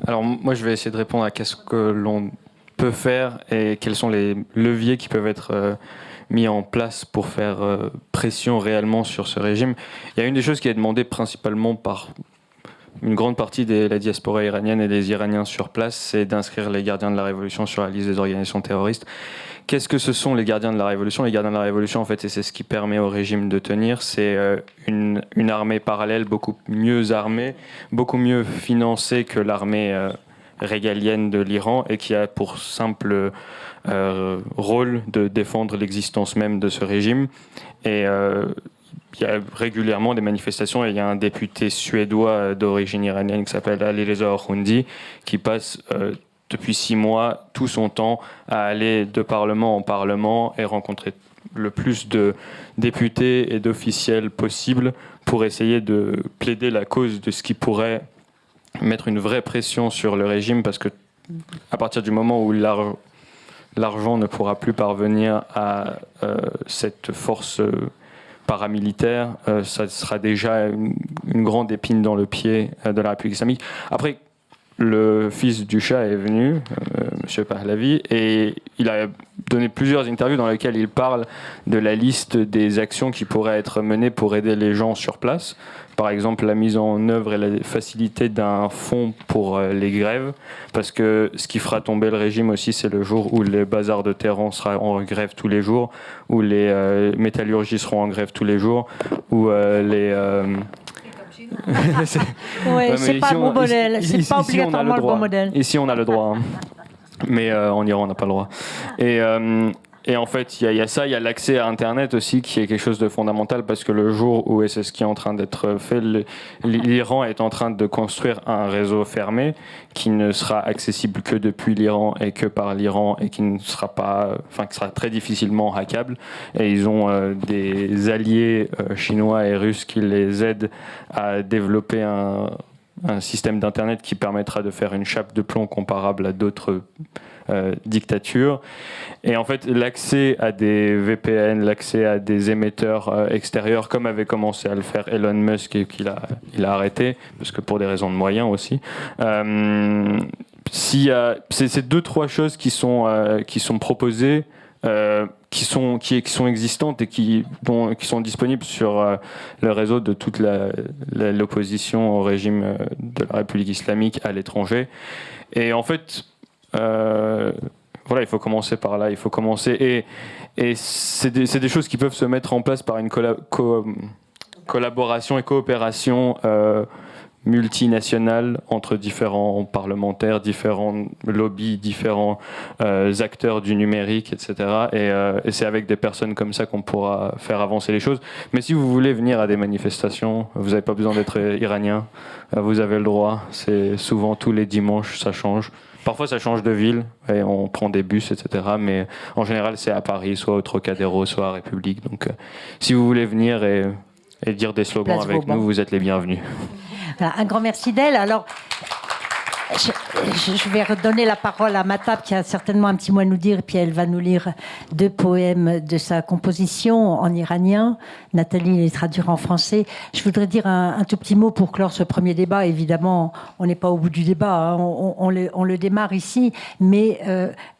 Alors moi je vais essayer de répondre à qu'est-ce que l'on peut faire et quels sont les leviers qui peuvent être mis en place pour faire pression réellement sur ce régime. Il y a une des choses qui est demandée principalement par une grande partie de la diaspora iranienne et des Iraniens sur place, c'est d'inscrire les gardiens de la Révolution sur la liste des organisations terroristes. Qu'est-ce que ce sont les gardiens de la Révolution ? Les gardiens de la Révolution, en fait, et c'est ce qui permet au régime de tenir, c'est une armée parallèle beaucoup mieux armée, beaucoup mieux financée que l'armée régalienne de l'Iran et qui a pour simple rôle de défendre l'existence même de ce régime. Et il y a régulièrement des manifestations et il y a un député suédois d'origine iranienne qui s'appelle Alireza Orhundi qui passe depuis 6 mois tout son temps à aller de parlement en parlement et rencontrer le plus de députés et d'officiels possible pour essayer de plaider la cause de ce qui pourrait mettre une vraie pression sur le régime, parce que à partir du moment où l'argent ne pourra plus parvenir à cette force paramilitaire, ça sera déjà une grande épine dans le pied de la République islamique. Après, le fils du Shah est venu, M. Pahlavi, et il a donné plusieurs interviews dans lesquelles il parle de la liste des actions qui pourraient être menées pour aider les gens sur place. Par exemple, la mise en œuvre et la facilité d'un fonds pour les grèves, parce que ce qui fera tomber le régime aussi, c'est le jour où les bazars de Téhéran seront en grève tous les jours, où les métallurgies seront en grève tous les jours, où les... c'est pas le bon modèle, c'est pas obligatoirement le bon modèle. Ici, on a le droit, hein. Mais en Iran, on n'a pas le droit. Et en fait, il y a ça, il y a l'accès à Internet aussi, qui est quelque chose de fondamental, parce que le jour où, et c'est ce qui est en train d'être fait, l'Iran est en train de construire un réseau fermé qui ne sera accessible que depuis l'Iran et que par l'Iran, et qui ne sera pas, qui sera très difficilement hackable. Et ils ont des alliés chinois et russes qui les aident à développer un système d'Internet qui permettra de faire une chape de plomb comparable à d'autres dictatures. Et en fait, l'accès à des VPN, l'accès à des émetteurs extérieurs, comme avait commencé à le faire Elon Musk et qu'il a arrêté, parce que pour des raisons de moyens aussi. C'est 2-3 choses qui sont proposées, qui sont existantes et qui sont disponibles sur le réseau de toute l'opposition au régime de la République islamique à l'étranger. Et en fait, voilà, il faut commencer par là, il faut commencer. Et c'est des choses qui peuvent se mettre en place par une collaboration et coopération multinationale entre différents parlementaires, différents lobbies, différents acteurs du numérique, etc. Et c'est avec des personnes comme ça qu'on pourra faire avancer les choses. Mais si vous voulez venir à des manifestations, vous n'avez pas besoin d'être iranien, vous avez le droit. C'est souvent tous les dimanches, ça change. Parfois, ça change de ville et on prend des bus, etc. Mais en général, c'est à Paris, soit au Trocadéro, soit à République. Donc, si vous voulez venir et dire des slogans avec nous, vous êtes les bienvenus. Voilà, un grand merci d'elle. Alors, je vais redonner la parole à Mahtab qui a certainement un petit mot à nous dire, et puis elle va nous lire 2 poèmes de sa composition en iranien. Nathalie les traduira en français. Je voudrais dire un tout petit mot pour clore ce premier débat. Évidemment, on n'est pas au bout du débat, hein. On le démarre ici, mais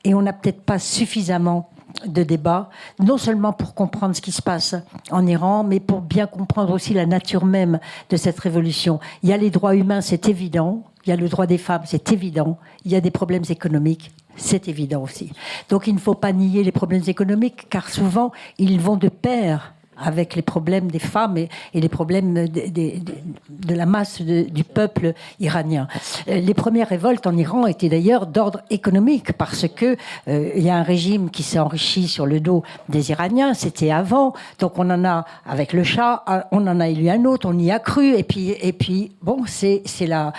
et on n'a peut-être pas suffisamment de débat, non seulement pour comprendre ce qui se passe en Iran, mais pour bien comprendre aussi la nature même de cette révolution. Il y a les droits humains, c'est évident. Il y a le droit des femmes, c'est évident. Il y a des problèmes économiques, c'est évident aussi. Donc il ne faut pas nier les problèmes économiques, car souvent, ils vont de pair avec les problèmes des femmes et les problèmes de la masse du peuple iranien. Les premières révoltes en Iran étaient d'ailleurs d'ordre économique parce que il y a un régime qui s'est enrichi sur le dos des Iraniens, c'était avant, donc on en a, avec le Shah, on en a élu un autre, on y a cru, et puis bon, c'est la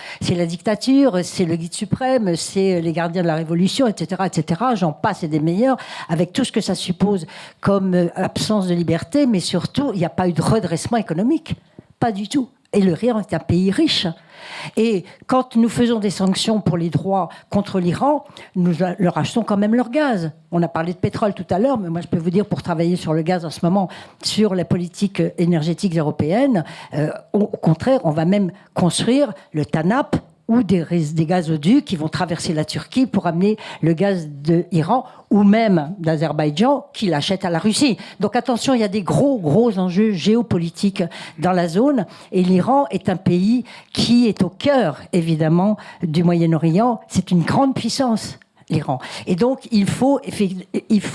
dictature, c'est le guide suprême, c'est les gardiens de la révolution, etc., etc., j'en passe et des meilleurs, avec tout ce que ça suppose comme absence de liberté, mais surtout, il n'y a pas eu de redressement économique. Pas du tout. Et l'Iran est un pays riche. Et quand nous faisons des sanctions pour les droits contre l'Iran, nous leur achetons quand même leur gaz. On a parlé de pétrole tout à l'heure, mais moi je peux vous dire, pour travailler sur le gaz en ce moment, sur la politique énergétique européenne, au contraire, on va même construire le TANAP, ou des gazoducs qui vont traverser la Turquie pour amener le gaz de l'Iran ou même d'Azerbaïdjan qui l'achète à la Russie. Donc attention, il y a des gros enjeux géopolitiques dans la zone et l'Iran est un pays qui est au cœur, évidemment, du Moyen-Orient. C'est une grande puissance, l'Iran. Et donc, il faut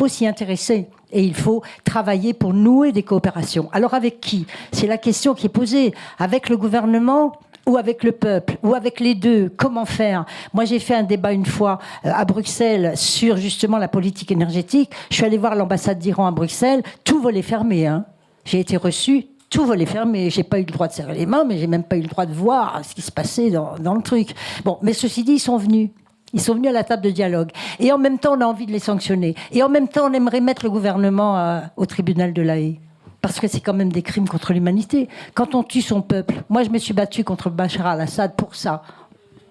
s'y intéresser. Et il faut travailler pour nouer des coopérations. Alors avec qui ? C'est la question qui est posée. Avec le gouvernement ou avec le peuple, ou avec les deux, comment faire ? Moi, j'ai fait un débat une fois à Bruxelles sur justement la politique énergétique. Je suis allée voir l'ambassade d'Iran à Bruxelles, tout volet fermé. Hein. J'ai été reçue, tout volet fermé. J'ai pas eu le droit de serrer les mains, mais j'ai même pas eu le droit de voir ce qui se passait dans le truc. Bon, mais ceci dit, ils sont venus. Ils sont venus à la table de dialogue. Et en même temps, on a envie de les sanctionner. Et en même temps, on aimerait mettre le gouvernement au tribunal de La Haye. Parce que c'est quand même des crimes contre l'humanité. Quand on tue son peuple, moi je me suis battue contre Bachar al-Assad pour ça.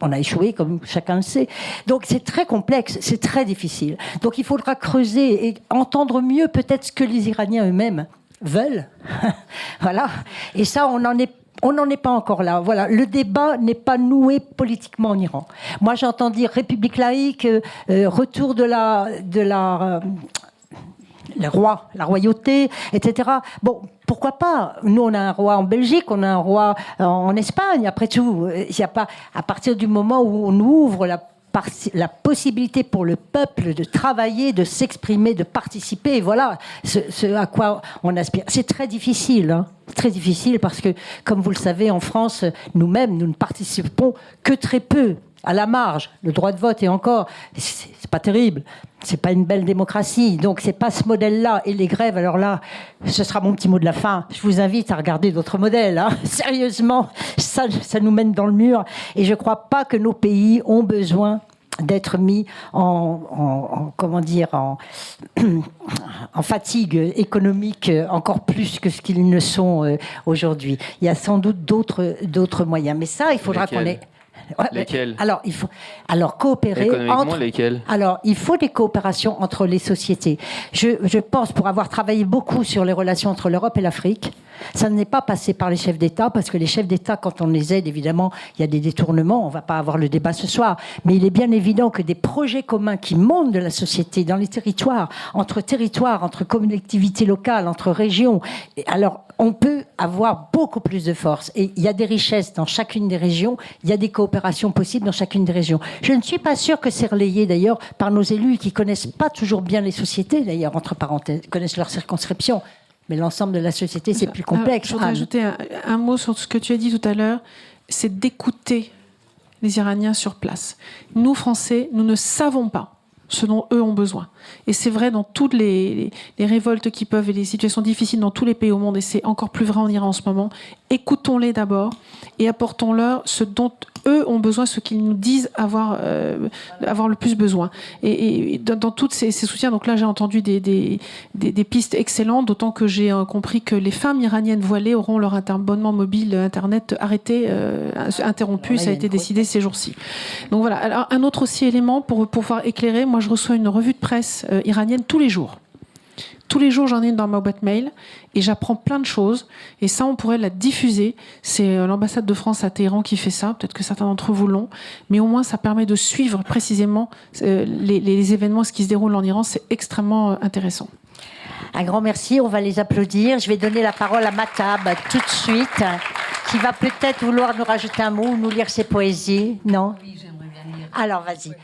On a échoué, comme chacun le sait. Donc c'est très complexe, c'est très difficile. Donc il faudra creuser et entendre mieux peut-être ce que les Iraniens eux-mêmes veulent. Voilà. Et ça, on n'en est pas encore là. Voilà, le débat n'est pas noué politiquement en Iran. Moi, j'entends dire république laïque, retour de le roi, la royauté, etc. Bon, pourquoi pas ? Nous, on a un roi en Belgique, on a un roi en Espagne. Après tout, il y a pas, à partir du moment où on ouvre la possibilité pour le peuple de travailler, de s'exprimer, de participer, et voilà ce à quoi on aspire. C'est très difficile, hein. Très difficile parce que, comme vous le savez, en France, nous-mêmes, nous ne participons que très peu. À la marge, le droit de vote, et encore, c'est pas terrible. C'est pas une belle démocratie. Donc, c'est pas ce modèle-là. Et les grèves, alors là, ce sera mon petit mot de la fin. Je vous invite à regarder d'autres modèles, hein. Sérieusement, ça nous mène dans le mur. Et je crois pas que nos pays ont besoin d'être mis en fatigue économique encore plus que ce qu'ils ne sont aujourd'hui. Il y a sans doute d'autres moyens. Mais ça, il faudra qu'on ait... Ouais, lesquels ? Alors coopérer économiquement, lesquels ? Alors, il faut des coopérations entre les sociétés. Je pense, pour avoir travaillé beaucoup sur les relations entre l'Europe et l'Afrique, ça n'est pas passé par les chefs d'État, parce que les chefs d'État, quand on les aide, évidemment, il y a des détournements, on ne va pas avoir le débat ce soir, mais il est bien évident que des projets communs qui montent de la société dans les territoires, entre collectivités locales, entre régions, alors on peut avoir beaucoup plus de force. Et il y a des richesses dans chacune des régions, il y a des coopérations possibles dans chacune des régions. Je ne suis pas sûre que c'est relayé d'ailleurs par nos élus qui connaissent pas toujours bien les sociétés, d'ailleurs, entre parenthèses, connaissent leur circonscription. Mais l'ensemble de la société, c'est plus complexe. Je voudrais ajouter un mot sur ce que tu as dit tout à l'heure, c'est d'écouter les Iraniens sur place. Nous, Français, nous ne savons pas ce dont eux ont besoin. Et c'est vrai dans toutes les révoltes qui peuvent et les situations difficiles dans tous les pays au monde, et c'est encore plus vrai en Iran en ce moment. Écoutons-les d'abord et apportons-leur ce dont eux ont besoin, ce qu'ils nous disent avoir le plus besoin. Et dans tous ces soutiens, donc là j'ai entendu des pistes excellentes, d'autant que j'ai compris que les femmes iraniennes voilées auront leur abonnement mobile Internet arrêté, interrompu, ça a été décidé ces jours-ci. Donc voilà, alors un autre aussi élément pour pouvoir éclairer, moi je reçois une revue de presse iranienne tous les jours. Tous les jours, j'en ai une dans ma boîte mail et j'apprends plein de choses. Et ça, on pourrait la diffuser. C'est l'ambassade de France à Téhéran qui fait ça. Peut-être que certains d'entre vous l'ont. Mais au moins, ça permet de suivre précisément les événements, ce qui se déroule en Iran. C'est extrêmement intéressant. Un grand merci. On va les applaudir. Je vais donner la parole à Matab tout de suite, qui va peut-être vouloir nous rajouter un mot ou nous lire ses poésies. Non ? Oui, j'aimerais bien lire. Alors, vas-y.